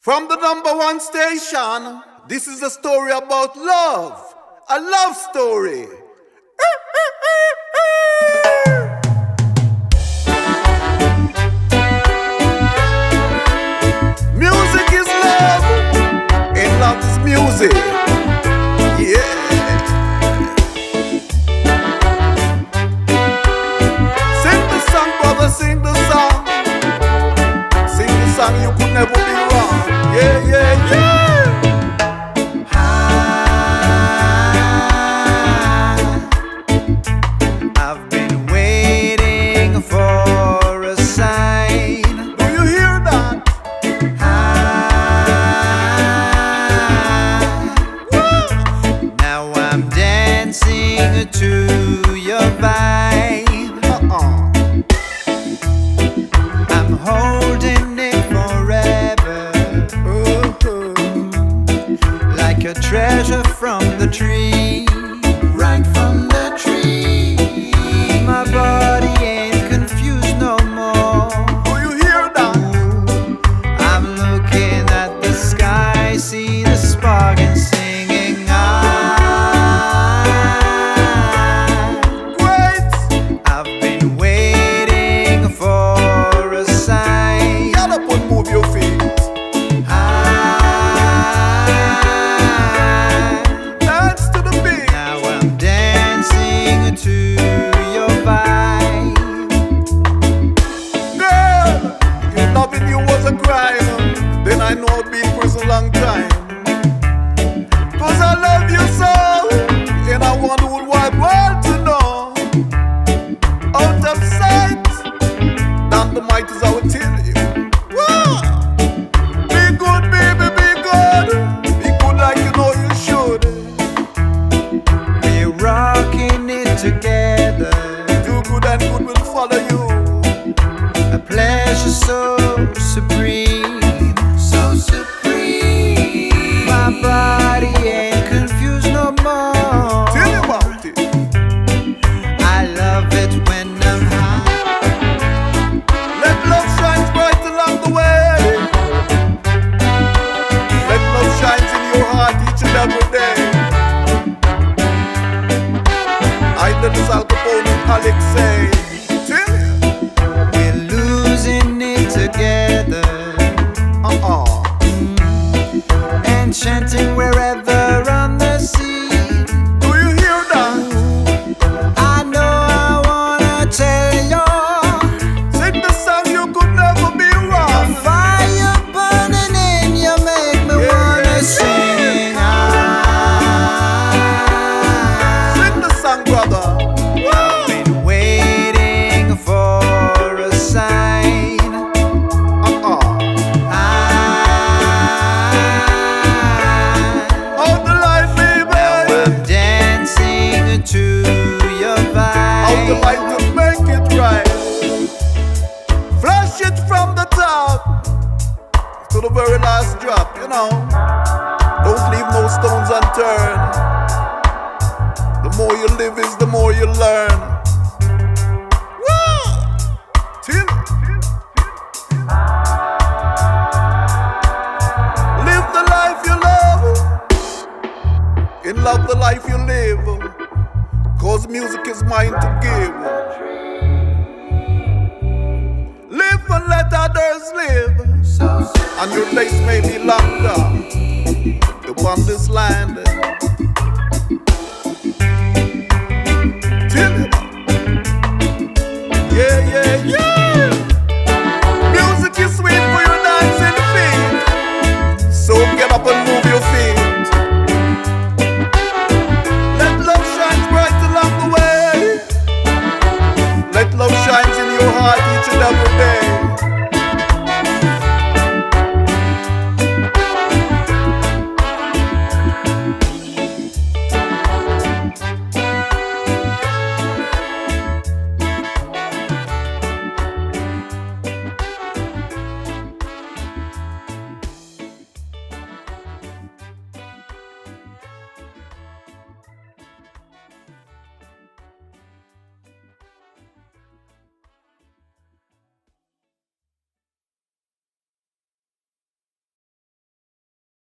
From the #1 station, this is a story about love. A love story. Music is love, and love is music. Yeah. Sing the song, brother, sing the song. Sing the song, you could never be wrong. Yeah, yeah, yeah. I've been waiting for a sign. Do you hear that? Now I'm dancing to your vibe. I'm holding it forever, like a treasure from the tree, right from the tree. My body ain't confused no more. Do you hear that? I'm looking at the sky, see the spark and singing. Great. I've been waiting for a sign. Get up and move your feet. Dance to the beat. Now I'm dancing to your vibe. Girl, if loving you was a crime, then I know I'd be in prison a long time. Cause I love you so, and I want the whole wide world to know. Out of sight, down the might is I will tell you. Wow. Be good, baby, be good. Be good like you know you should. We're rocking it together. Do good and good will follow you. A pleasure so supreme, so supreme. My body ain't confused no more. Tell you about it. I love it when I'm high. Let love shine bright along the way. Let love shine in your heart each and every day. I did this Al Capone and Alex say. Tell you. We're losing it together, enchanting wherever on the sea. Do you hear that? I know I wanna tell you, Sing the song, you could never be wrong. fire burning in you make me Yeah, wanna yeah, sing. Sing the song, brother. I've been waiting for a sign. Out the light, baby. I'm dancing to your Out the vibe. light to make it right. Flash it from the top to the very last drop, you know. Don't leave no stones unturned. The more you live is the more you learn. Woo! Till live the life you love. And love the life you live. Cause music is mine to give. Live and let others live. And your days may be longer upon this land. Till yeah, yeah, yeah.